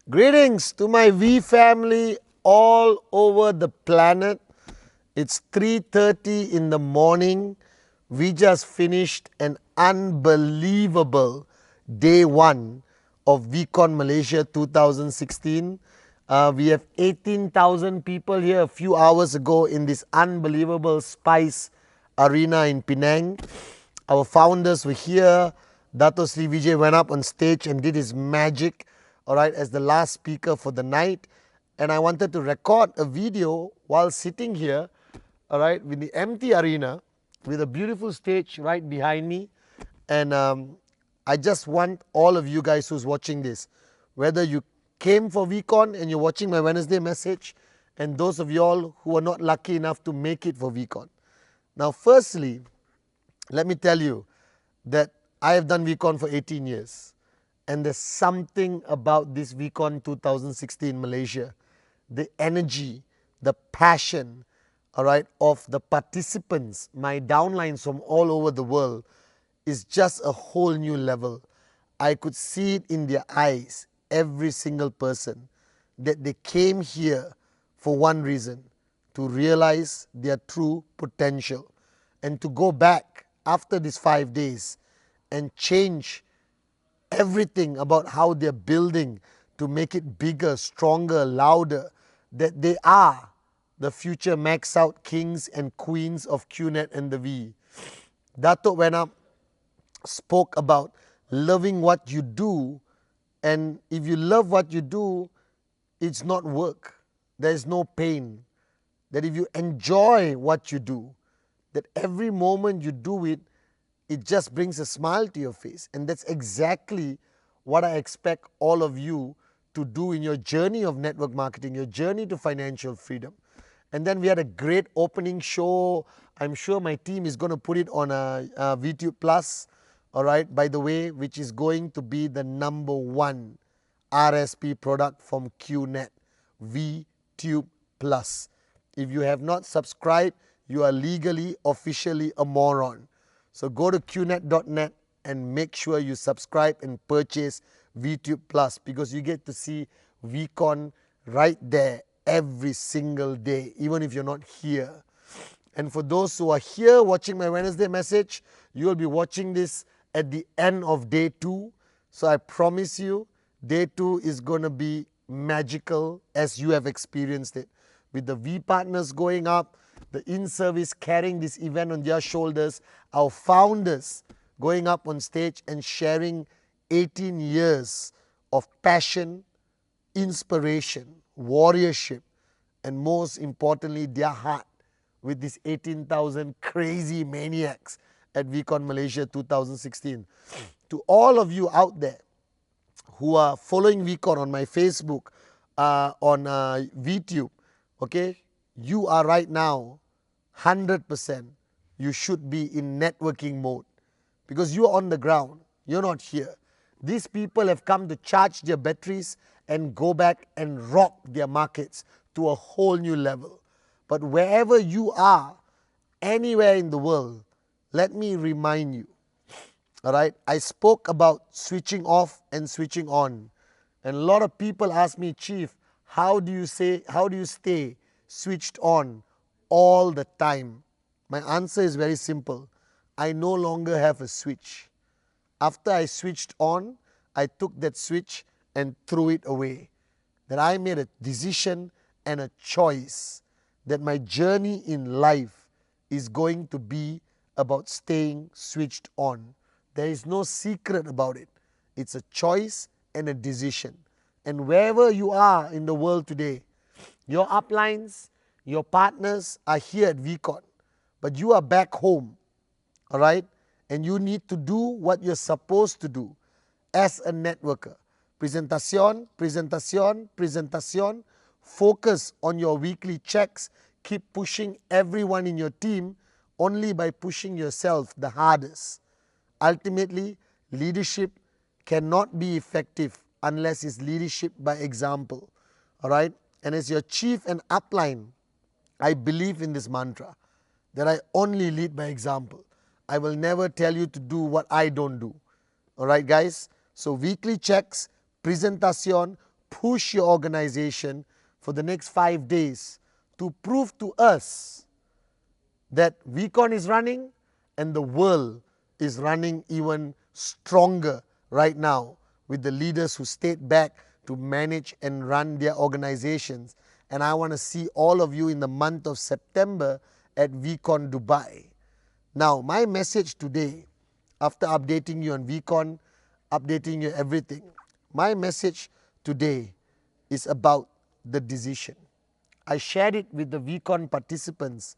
Greetings to my V family all over the planet. It's 3:30 in the morning. We just finished an unbelievable day one of VCon Malaysia 2016. We have 18,000 people here a few hours ago in this unbelievable Spice Arena in Penang. Our founders were here. Dato Sri Vijay went up on stage and did his magic, all right, as the last speaker for the night. And I wanted to record a video while sitting here, all right, with the empty arena, with a beautiful stage right behind me. And I just want all of you guys who's watching this, whether you came for VCon and you're watching my Wednesday message, and those of y'all who are not lucky enough to make it for VCon. Now, firstly, let me tell you that I have done VCon for 18 years. And there's something about this VCon 2016 Malaysia, the energy, the passion, all right, of the participants, my downlines from all over the world, is just a whole new level. I could see it in their eyes, every single person, that they came here for one reason, to realize their true potential and to go back after these 5 days and change everything about how they're building to make it bigger, stronger, louder, that they are the future max out kings and queens of QNet and the V. Dato went up, spoke about loving what you do, and if you love what you do, it's not work. There is no pain. That if you enjoy what you do, that every moment you do it, it just brings a smile to your face. And that's exactly what I expect all of you to do in your journey of network marketing, your journey to financial freedom. And then we had a great opening show. I'm sure my team is going to put it on a VTube Plus, all right, by the way, which is going to be the #1 RSP product from QNet, VTube Plus. If you have not subscribed, you are legally, officially a moron. So go to qnet.net and make sure you subscribe and purchase VTube Plus, because you get to see VCon right there every single day, even if you're not here. And for those who are here watching my Wednesday message, you will be watching this at the end of day 2. So I promise you, day 2 is going to be magical as you have experienced it. With the V partners going up, the in-service carrying this event on their shoulders, our founders going up on stage and sharing 18 years of passion, inspiration, warriorship, and most importantly, their heart with these 18,000 crazy maniacs at VCon Malaysia 2016. To all of you out there who are following VCon on my Facebook, on VTube, okay, you are right now 100%, you should be in networking mode, because you are on the ground, you're not here. These people have come to charge their batteries and go back and rock their markets to a whole new level. But wherever you are, anywhere in the world, let me remind you, all right, I spoke about switching off and switching on. And a lot of people ask me, Chief, how do you stay switched on all the time? My answer is very simple. I no longer have a switch. After I switched on, I took that switch and threw it away. That I made a decision and a choice that my journey in life is going to be about staying switched on. There is no secret about it. It's a choice and a decision. And wherever you are in the world today, your uplines, your partners are here at VCon, but you are back home, all right? And you need to do what you're supposed to do as a networker. Presentación, presentación, presentación. Focus on your weekly checks. Keep pushing everyone in your team only by pushing yourself the hardest. Ultimately, leadership cannot be effective unless it's leadership by example. All right? And as your chief and upline, I believe in this mantra that I only lead by example. I will never tell you to do what I don't do. Alright guys, so weekly checks, presentation, push your organization for the next 5 days to prove to us that VCon is running and the world is running even stronger right now with the leaders who stayed back to manage and run their organizations. And I want to see all of you in the month of September at VCon Dubai. Now, my message today, after updating you on VCon, updating you everything, my message today is about the decision. I shared it with the VCon participants,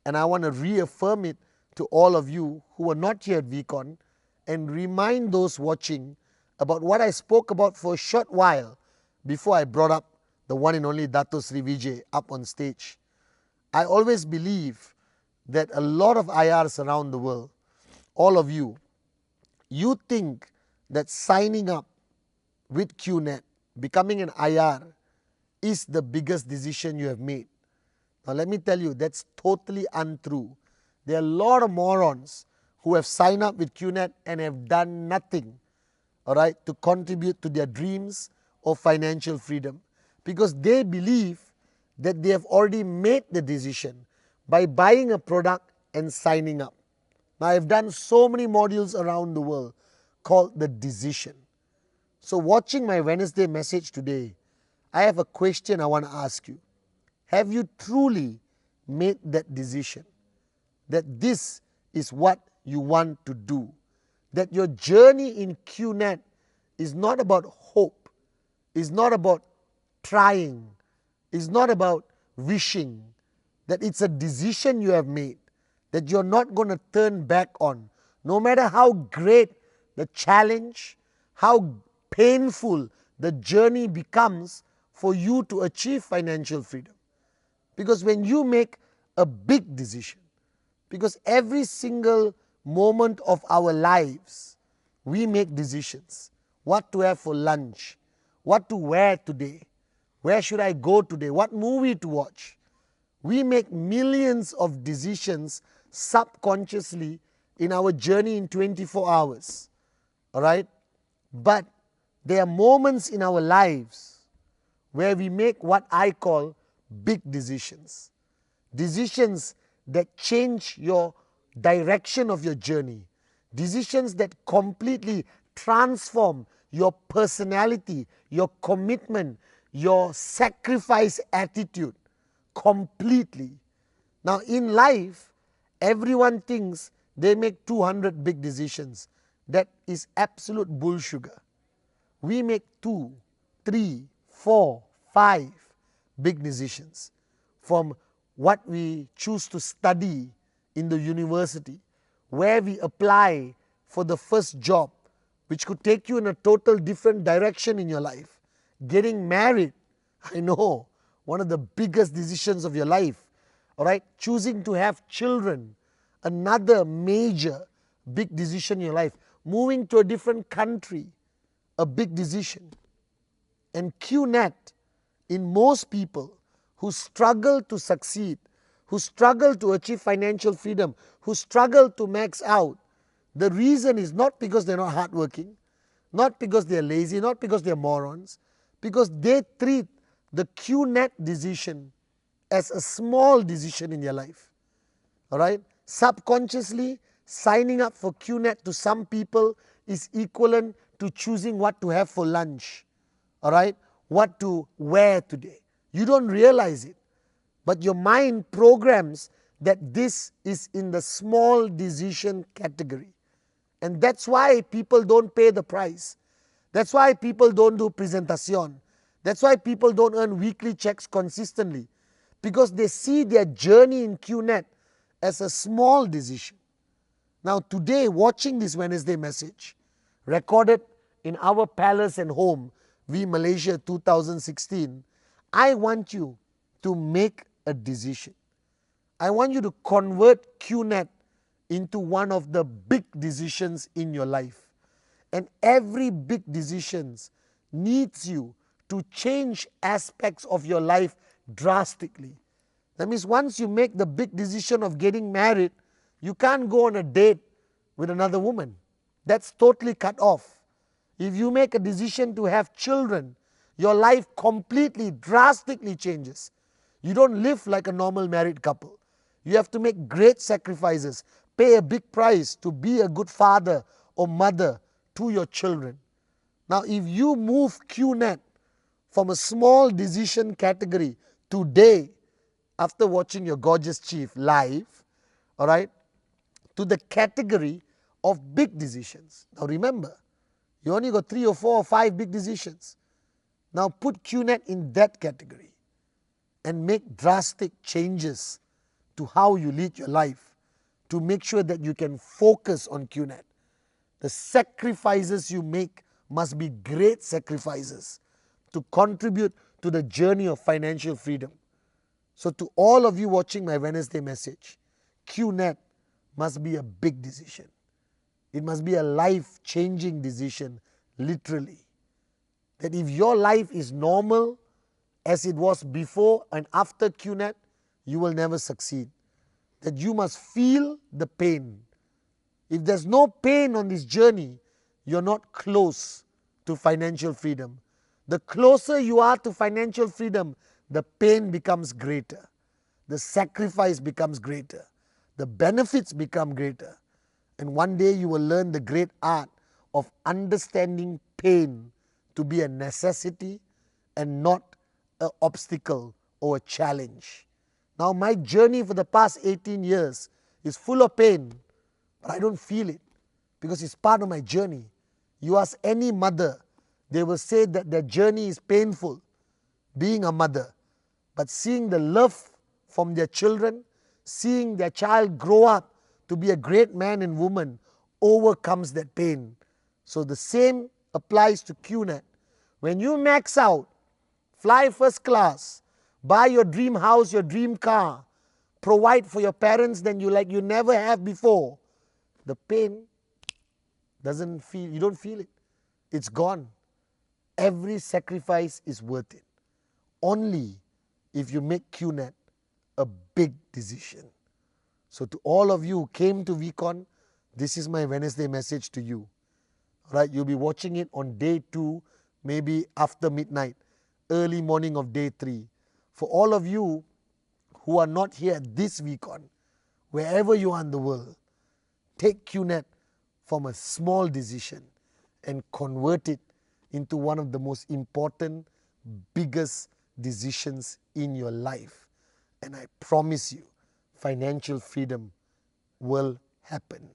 and I want to reaffirm it to all of you who are not here at VCon and remind those watching about what I spoke about for a short while before I brought up the one and only Dato Sri Vijay up on stage. I always believe that a lot of IRs around the world, all of you, you think that signing up with QNet, becoming an IR, is the biggest decision you have made. Now let me tell you, that's totally untrue. There are a lot of morons who have signed up with QNet and have done nothing, alright, to contribute to their dreams of financial freedom, because they believe that they have already made the decision by buying a product and signing up. Now I have done so many modules around the world called the decision. So watching my Wednesday message today, I have a question I want to ask you. Have you truly made that decision that this is what you want to do? That your journey in QNet is not about hope, is not about trying, is not about wishing, that it's a decision you have made, that you're not going to turn back on. No matter how great the challenge, how painful the journey becomes for you to achieve financial freedom. Because when you make a big decision, because every single moment of our lives, we make decisions. What to have for lunch, what to wear today, where should I go today, what movie to watch. We make millions of decisions subconsciously in our journey in 24 hours. Alright? But there are moments in our lives where we make what I call big decisions. Decisions that change your direction of your journey. Decisions that completely transform your personality, your commitment, your sacrifice attitude completely. Now in life, everyone thinks they make 200 big decisions. That is absolute bullsugar. We make 2, 3, 4, 5 big decisions. From what we choose to study in the university, where we apply for the first job, which could take you in a total different direction in your life. Getting married, I know, one of the biggest decisions of your life. Alright, choosing to have children, another major big decision in your life. Moving to a different country, a big decision. And QNet, in most people who struggle to succeed, who struggle to achieve financial freedom, who struggle to max out, the reason is not because they're not hardworking, not because they're lazy, not because they're morons, because they treat the QNet decision as a small decision in their life. Alright? Subconsciously, signing up for QNet to some people is equivalent to choosing what to have for lunch. Alright? What to wear today. You don't realize it, but your mind programs that this is in the small decision category. And that's why people don't pay the price. That's why people don't do presentation. That's why people don't earn weekly checks consistently. Because they see their journey in QNet as a small decision. Now today, watching this Wednesday message, recorded in our palace and home, V-Malaysia 2016, I want you to make a decision. I want you to convert QNet into one of the big decisions in your life. And every big decision needs you to change aspects of your life drastically. That means once you make the big decision of getting married, you can't go on a date with another woman. That's totally cut off. If you make a decision to have children, your life completely, drastically changes. You don't live like a normal married couple. You have to make great sacrifices, pay a big price to be a good father or mother to your children. Now, if you move QNet from a small decision category today, after watching your gorgeous chief live, all right, to the category of big decisions. Now remember, you only got 3 or 4 or 5 big decisions. Now put QNet in that category and make drastic changes to how you lead your life to make sure that you can focus on QNet. The sacrifices you make must be great sacrifices to contribute to the journey of financial freedom. So to all of you watching my Wednesday message, QNet must be a big decision. It must be a life-changing decision, literally. That if your life is normal as it was before and after QNet, you will never succeed. That you must feel the pain. If there's no pain on this journey, you're not close to financial freedom. The closer you are to financial freedom, the pain becomes greater. The sacrifice becomes greater. The benefits become greater. And one day you will learn the great art of understanding pain to be a necessity and not an obstacle or a challenge. Now my journey for the past 18 years is full of pain, but I don't feel it because it's part of my journey. You ask any mother, they will say that their journey is painful, being a mother. But seeing the love from their children, seeing their child grow up to be a great man and woman overcomes that pain. So the same applies to QNet. When you max out, fly first class, buy your dream house, your dream car, provide for your parents than you never have before, the pain doesn't feel, you don't feel it. It's gone. Every sacrifice is worth it. Only if you make QNet a big decision. So to all of you who came to VCon, this is my Wednesday message to you. All right, you'll be watching it on day 2, maybe after midnight, early morning of day 3. For all of you who are not here at this VCon, wherever you are in the world, take QNet from a small decision and convert it into one of the most important, biggest decisions in your life. And I promise you, financial freedom will happen.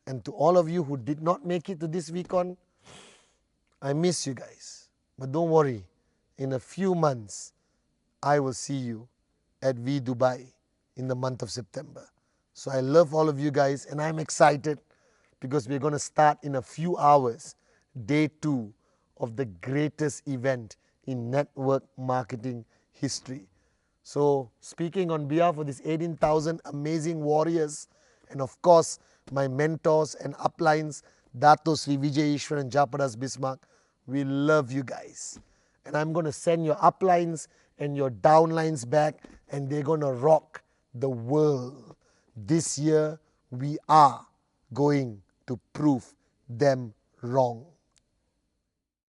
And to all of you who did not make it to this VCon, I miss you guys. But don't worry, in a few months, I will see you at V Dubai in the month of September. So I love all of you guys and I'm excited because we're going to start in a few hours, day 2 of the greatest event in network marketing history. So speaking on behalf of these 18,000 amazing warriors and of course my mentors and uplines, Dato Sri Vijay Ishwaran Japadas Bismarck, we love you guys. And I'm going to send your uplines and your downlines back and they're going to rock the world. This year we are going to prove them wrong.